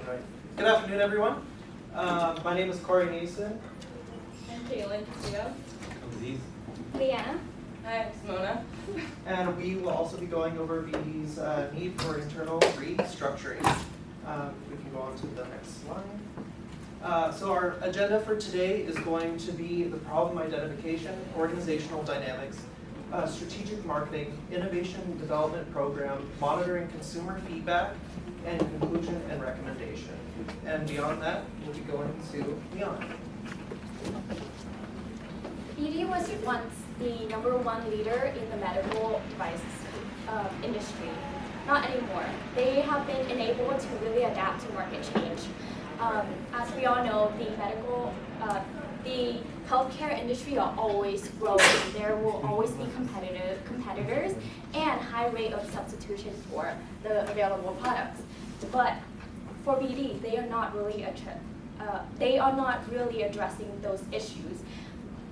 Right. Good afternoon, everyone. My name is Corey Nason. I'm Kaylin Castillo. I'm Aziz. Leanna. Hi, I'm Simona. And we will also be going over BD's need for internal restructuring. We can go on to the next slide. So our agenda for today is going to be the problem identification, organizational dynamics, strategic marketing, innovation development program, monitoring consumer feedback, and conclusion and recommendation. And beyond that, we'll be going to Leon. BD was once the #1 leader in the medical devices industry. Not anymore. They have been enabled to really adapt to market change. As we all know, the healthcare industry are always growing. There will always be competitors and high rate of substitution for the available products. But for BD, they are not really addressing those issues.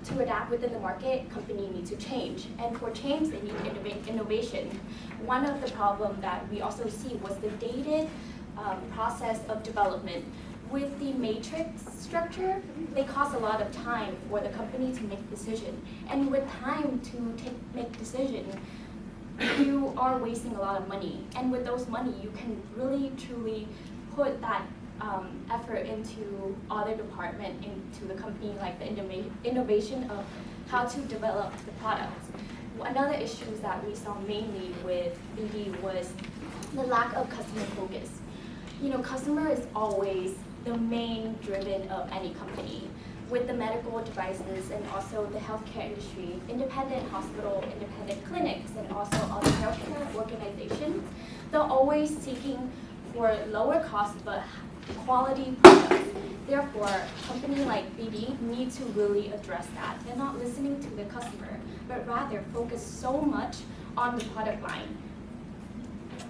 To adapt within the market, company needs to change. And for change, they need innovation. One of the problems that we also see was the dated process of development. With the matrix structure, they cost a lot of time for the company to make decision. And with time to make decision, you are wasting a lot of money. And with those money, you can really truly put that effort into other department into the company, like the innovation of how to develop the products. Another issue that we saw mainly with BD was the lack of customer focus. Customer is always the main driven of any company. With the medical devices and also the healthcare industry, independent hospital, independent clinics, and also other healthcare organizations, they're always seeking for lower cost but quality products. Therefore, a company like BD needs to really address that. They're not listening to the customer, but rather focus so much on the product line.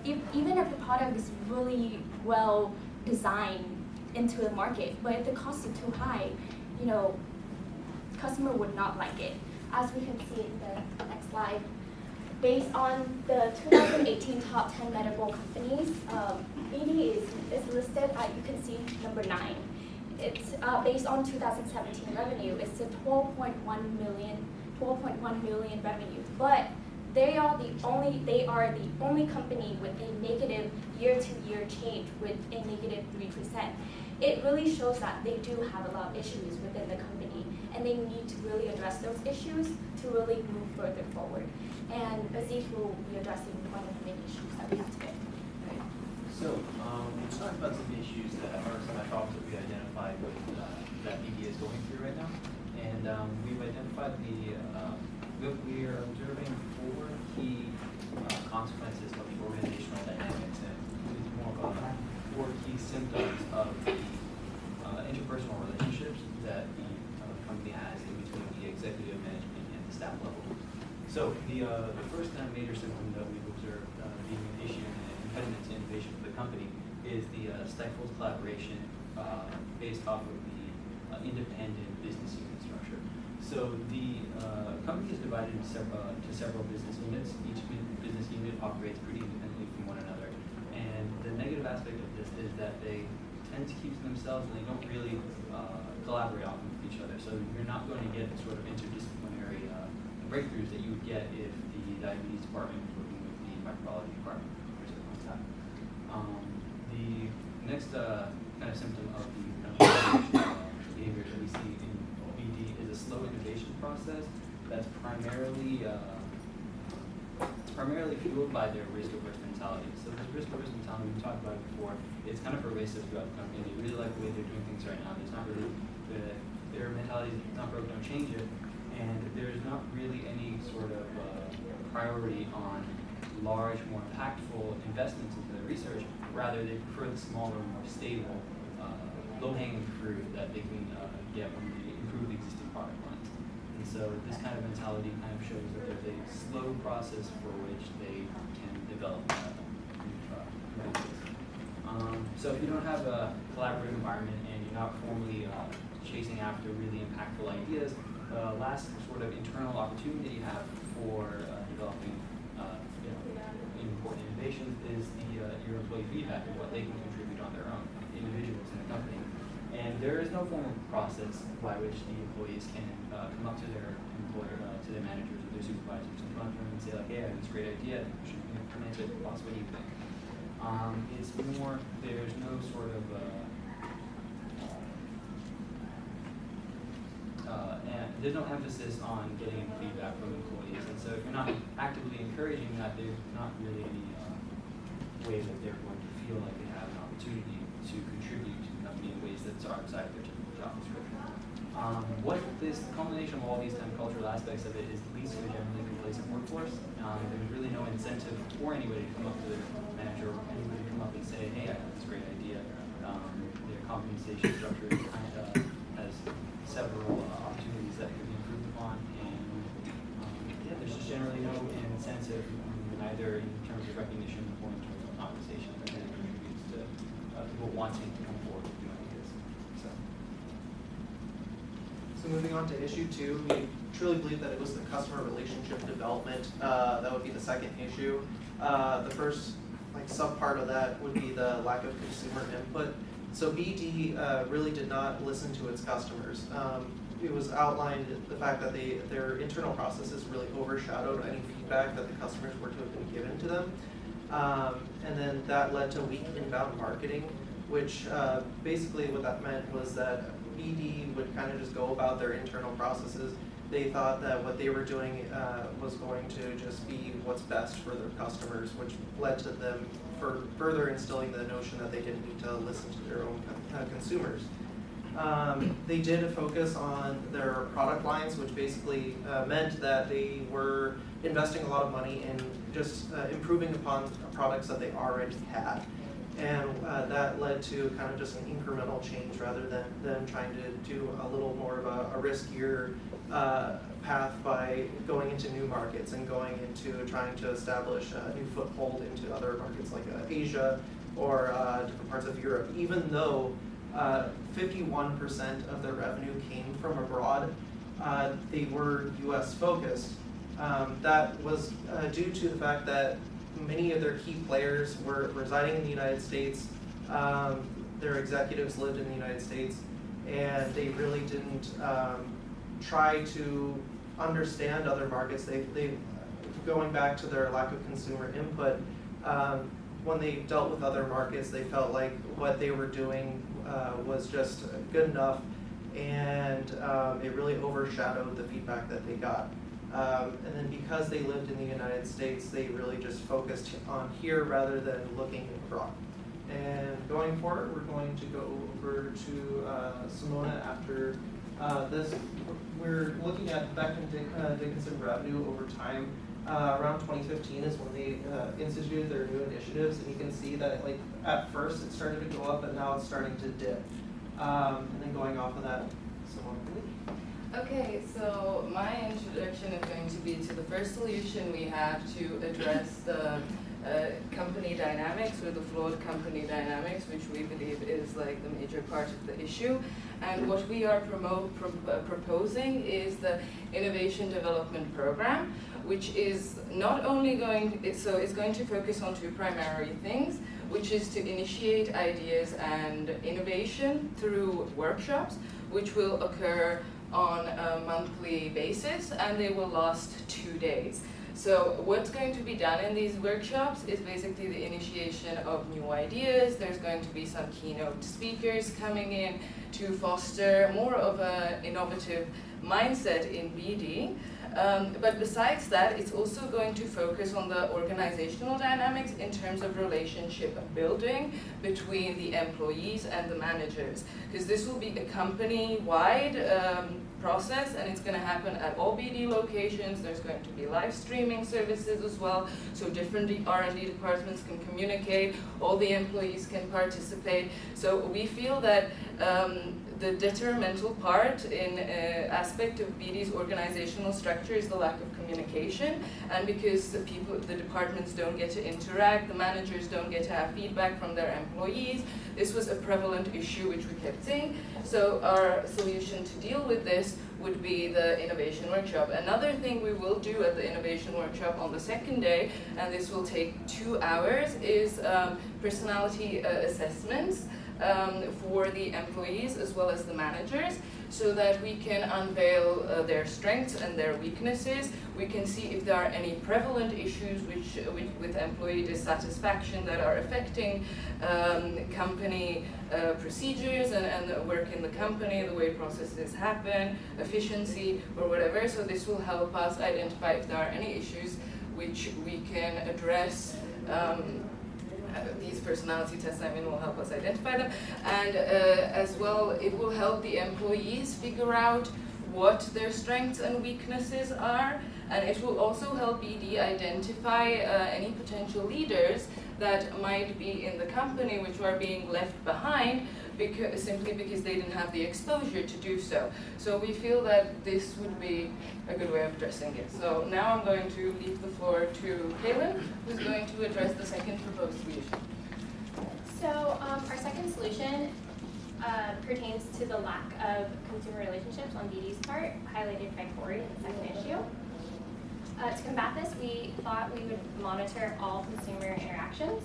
Even if the product is really well designed into the market, but if the costs are too high, customer would not like it. As we can see in the next slide, based on the 2018 top 10 medical companies, BD is listed at, you can see, number 9. It's based on 2017 revenue. It's a 12.1 million revenue, but they are the only company with a negative year-to-year change with a negative 3%. It really shows that they do have a lot of issues within the company, and they need to really address those issues to really move further forward. And Aziz will be addressing one of the main issues that we have today. So, we'll talk about some issues that are some of the problems that we identified with that BD is going through right now. And we've identified we are observing 4 key consequences of the organizational dynamics, and it's more of 4 key symptoms of the interpersonal relationships that the company has in between the executive management and the staff level. So the first major symptom that we've observed being an issue and an impediment to innovation for the company is the stifled collaboration based off of the independent business unit structure. So the company is divided into several business units. Each business unit operates pretty independently from one another. And the negative aspect of this is that they tend to keep to themselves and they don't really collaborate often with each other. So you're not going to get the sort of interdisciplinary breakthroughs that you would get if the diabetes department was working with the microbiology department or something like that. The next kind of symptom of the behaviors that we see in BD is a slow innovation process that's primarily fueled by their risk-averse mentality. So this risk-averse mentality, we talked about it before, it's kind of pervasive throughout the company. They really like the way they're doing things right now. There's not really, their mentality is not broken, don't change it. And there's not really any sort of priority on large, more impactful investments into the research. Rather, they prefer the smaller, more stable, low-hanging fruit that they can get when they improve the existing product lines. And so this kind of mentality kind of shows that there's a slow process for which they can develop new methods. So if you don't have a collaborative environment and you're not formally chasing after really impactful ideas, the last sort of internal opportunity you have for developing important innovations is your employee feedback and what they can contribute on their own. the company. And there is no formal process by which the employees can come up to their employer, to their managers or their supervisors in front of them and say like, hey, I have this great idea, should we implement it? Boss, what do you think? It's more, there's no sort of, and there's no emphasis on getting feedback from employees. And so if you're not actively encouraging that, there's not really any way that they're going to feel like they have an opportunity to contribute to the company in ways that are outside of their typical job description. What this combination of all these kind of cultural aspects of it is leads to a generally complacent workforce. There's really no incentive for anybody to come up to their manager or anybody to come up and say, hey, I have this great idea. Their compensation structure has several opportunities that could be improved upon, and yeah, there's just generally no incentive, either in terms of recognition or in terms of compensation that really contributes to people wanting to come forward with new ideas. So moving on to issue 2, we truly believe that it was the customer relationship development. That would be the second issue. The first subpart of that would be the lack of consumer input. So BD really did not listen to its customers. It was outlined the fact that their internal processes really overshadowed any feedback that the customers were to have been given to them. And then that led to weak inbound marketing, which basically what that meant was that BD would kind of just go about their internal processes. They thought that what they were doing was going to just be what's best for their customers, which led to them further instilling the notion that they didn't need to listen to their own consumers. They did focus on their product lines, which basically meant that they were investing a lot of money in just improving upon products that they already had. And that led to kind of just an incremental change rather than them trying to do a little more of a riskier path by going into new markets and going into trying to establish a new foothold into other markets like Asia or different parts of Europe, even though 51% of their revenue came from abroad. They were US focused. That was due to the fact that many of their key players were residing in the United States. Their executives lived in the United States, and they really didn't try to understand other markets. They going back to their lack of consumer input, when they dealt with other markets, they felt like what they were doing was just good enough, and it really overshadowed the feedback that they got. And then because they lived in the United States, they really just focused on here rather than looking abroad. And going forward, we're going to go over to Simona after this. We're looking at Becton Dickinson revenue over time. Around 2015 is when they instituted their new initiatives, and you can see that at first it started to go up, and now it's starting to dip. And then going off of that, Simona. Okay, so my introduction is going to be to the first solution we have to address the company dynamics, or the flawed company dynamics, which we believe is the major part of the issue. And what we are proposing is the Innovation Development Program, which is not only it's going to focus on two primary things, which is to initiate ideas and innovation through workshops, which will occur on a monthly basis, and they will last 2 days. So what's going to be done in these workshops is basically the initiation of new ideas. There's going to be some keynote speakers coming in to foster more of an innovative mindset in BD. But besides that, it's also going to focus on the organizational dynamics in terms of relationship building between the employees and the managers, because this will be a company-wide process, and it's going to happen at all BD locations. There's going to be live streaming services as well, so different R&D departments can communicate, all the employees can participate. So we feel that the detrimental part in aspect of BD's organizational structure is the lack of communication, and because the departments don't get to interact, the managers don't get to have feedback from their employees. This was a prevalent issue which we kept seeing. So our solution to deal with this would be the innovation workshop. Another thing we will do at the innovation workshop on the second day, and this will take 2 hours, is personality assessments. for the employees as well as the managers, so that we can unveil their strengths and their weaknesses. We can see if there are any prevalent issues with employee dissatisfaction that are affecting company procedures and work in the company, the way processes happen, efficiency or whatever. So this will help us identify if there are any issues which we can address. These personality tests, will help us identify them, and as well, it will help the employees figure out what their strengths and weaknesses are, and it will also help BD identify any potential leaders that might be in the company which are being left behind simply because they didn't have the exposure to do so. So we feel that this would be a good way of addressing it. So now I'm going to leave the floor to Kaylin, who's going to address the second proposed solution. So our second solution pertains to the lack of consumer relationships on BD's part, highlighted by Corey in the second issue. To combat this, we thought we would monitor all consumer interactions.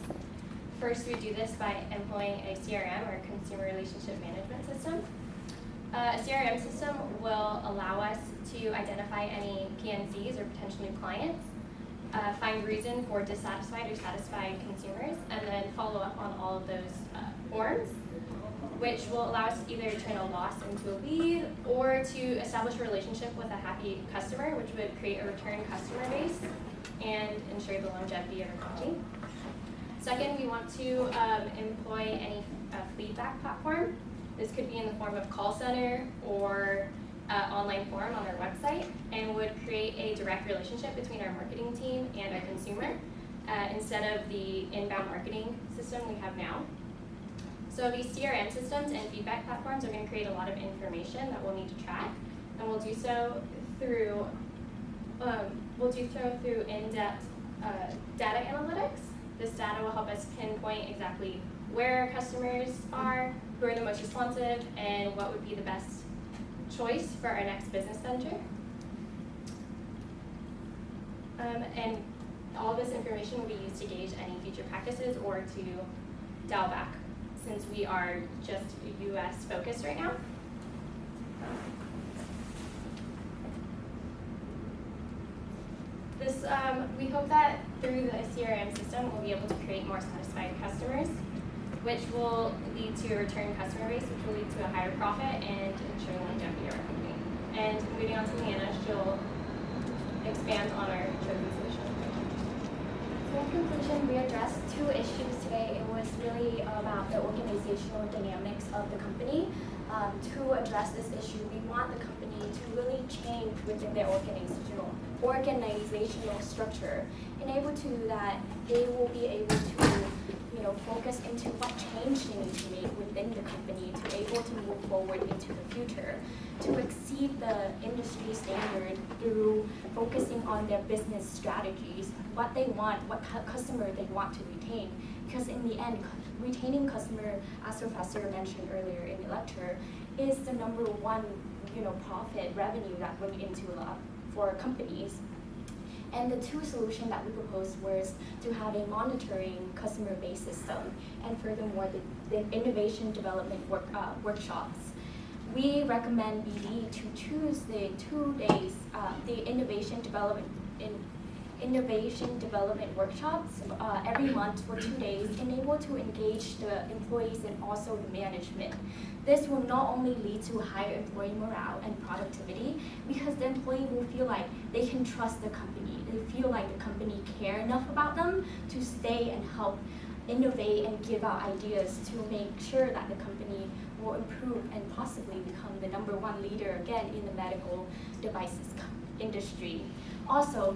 First, we do this by employing a CRM, or Consumer Relationship Management System. A CRM system will allow us to identify any PNCs or potential new clients, find reason for dissatisfied or satisfied consumers, and then follow up on all of those forms, which will allow us to either turn a loss into a lead or to establish a relationship with a happy customer, which would create a return customer base and ensure the longevity of our company. Second, we want to employ any feedback platform. This could be in the form of call center or online forum on our website, and would create a direct relationship between our marketing team and our consumer instead of the inbound marketing system we have now. So these CRM systems and feedback platforms are going to create a lot of information that we'll need to track, and we'll do so through in-depth data analytics. This data will help us pinpoint exactly where our customers are, who are the most responsive, and what would be the best choice for our next business venture. And all this information will be used to gauge any future practices or to dial back, since we are just US focused right now. This, we hope that through the CRM system, we'll be able to create more satisfied customers, which will lead to a return customer base, which will lead to a higher profit and ensure longevity of our company. And moving on to Leanna, she'll expand on our chosen solution. So in conclusion, we addressed two issues today. It was really about the organizational dynamics of the company. To address this issue, we want the company to really change within their organizational structure. And able to do that, they will be able to focus into what change they need to make within the company to be able to move forward into the future, to exceed the industry standard through focusing on their business strategies, what they want, what customer they want to retain. Because in the end, retaining customer, as Professor mentioned earlier in the lecture, is the number one profit revenue that went into for companies. And the two solutions that we proposed was to have a monitoring customer base system, and furthermore, the innovation development workshops. We recommend BD to choose the 2 days, the innovation development workshops every month for 2 days, and able to engage the employees and also the management. This will not only lead to higher employee morale and productivity, because the employee will feel like they can trust the company. They feel like the company care enough about them to stay and help innovate and give out ideas to make sure that the company will improve and possibly become the #1 leader again in the medical devices industry. Also,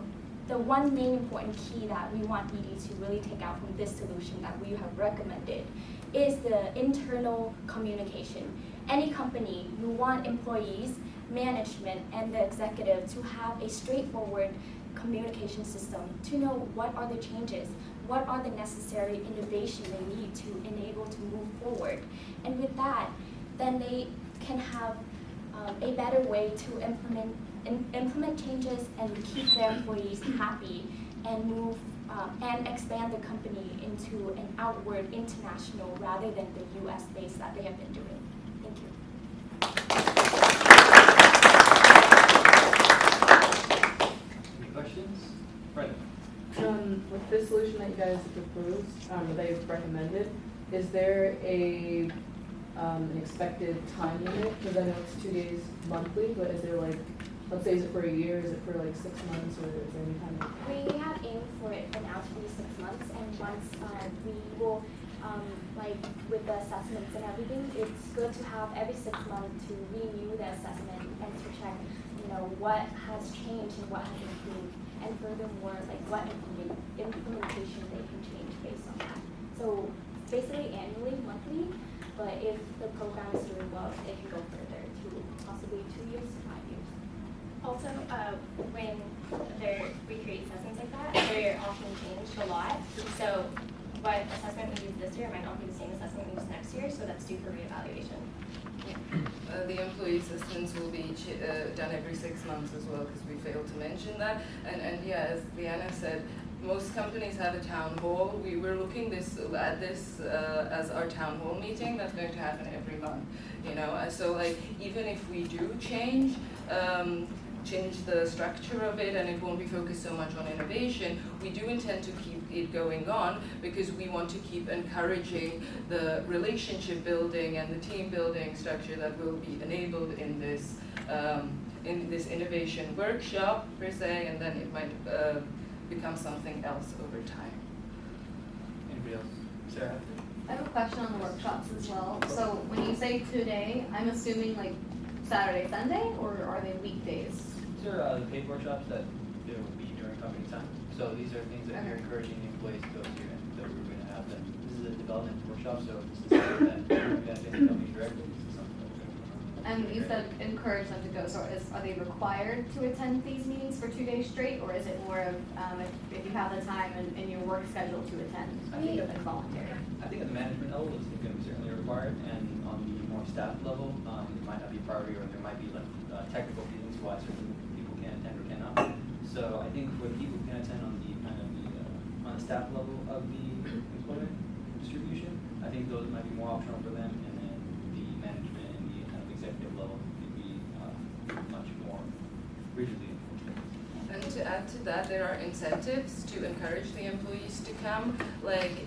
the one main important key that we want BD to really take out from this solution that we have recommended is the internal communication. Any company, you want employees, management, and the executive to have a straightforward communication system to know what are the changes, what are the necessary innovation they need to enable to move forward. And with that, then they can have a better way to implement changes and keep their employees happy and move and expand the company into an outward international rather than the US base that they have been doing. Thank you. Any questions? Brenda? With this solution that you guys have proposed, or that you've recommended, is there an expected time limit? Because I know it's 2 days monthly, but is there like, let's say, is it for a year, is it for like 6 months, or is there any kind of? We have aimed for it for now to be 6 months, and once we will, like with the assessments and everything, it's good to have every 6 months to renew the assessment and to check, what has changed and what has improved, and furthermore, like what implementation they can change based on that. So basically annually, monthly, but if the program is doing well, it can go further to possibly 2 years to 5 years. Also, when we create assessments like that, they're often changed a lot. So what assessment we use this year might not be the same assessment we use next year, so that's due for reevaluation. The employee assistance will be done every 6 months as well, because we failed to mention that. And yeah, as Liana said, most companies have a town hall. We were looking at this as our town hall meeting that's going to happen every month. So like even if we do change the structure of it and it won't be focused so much on innovation, we do intend to keep it going on because we want to keep encouraging the relationship building and the team building structure that will be enabled in this innovation workshop per se, and then it might become something else over time. Anybody else? Sarah? I have a question on the workshops as well. So when you say today, I'm assuming like Saturday, Sunday, or are they weekdays? These are the paid workshops that there will be during company time. So these are things that we're encouraging the employees to go to, and that we're going to have them. This is a development workshop, so this is something that we're going to have the company directly. This is something that we're going to And you said encourage them to go. So are they required to attend these meetings for 2 days straight, or is it more of if you have the time in your work schedule to attend, it's voluntary? I think at the management level, it's going to be certainly required, and on the more staff level, it might not be a priority, or there might be like technical reasons why certain people can attend or cannot. So I think for the people who can attend on the on the staff level of the employment distribution, I think those might be more optional for them, and then the management and the kind of executive level could be much more rigidly enforced. And to add to that, there are incentives to encourage the employees to come. Like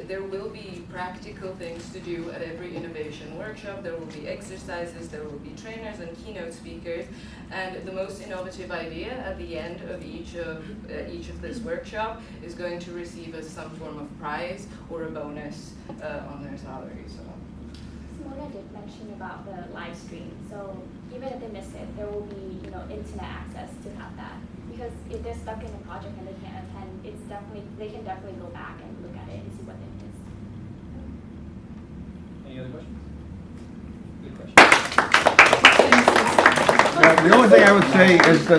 there will be practical things to do at every innovation workshop. There will be exercises, there will be trainers and keynote speakers. And the most innovative idea at the end of each of this workshop is going to receive some form of prize or a bonus on their salary. So. Simona did mention about the live stream. So even if they miss it, there will be internet access to have that. Because if they're stuck in a project and they can't attend, they can definitely go back and look at it and see what they missed. Any other questions? Good question. The only thing I would say is that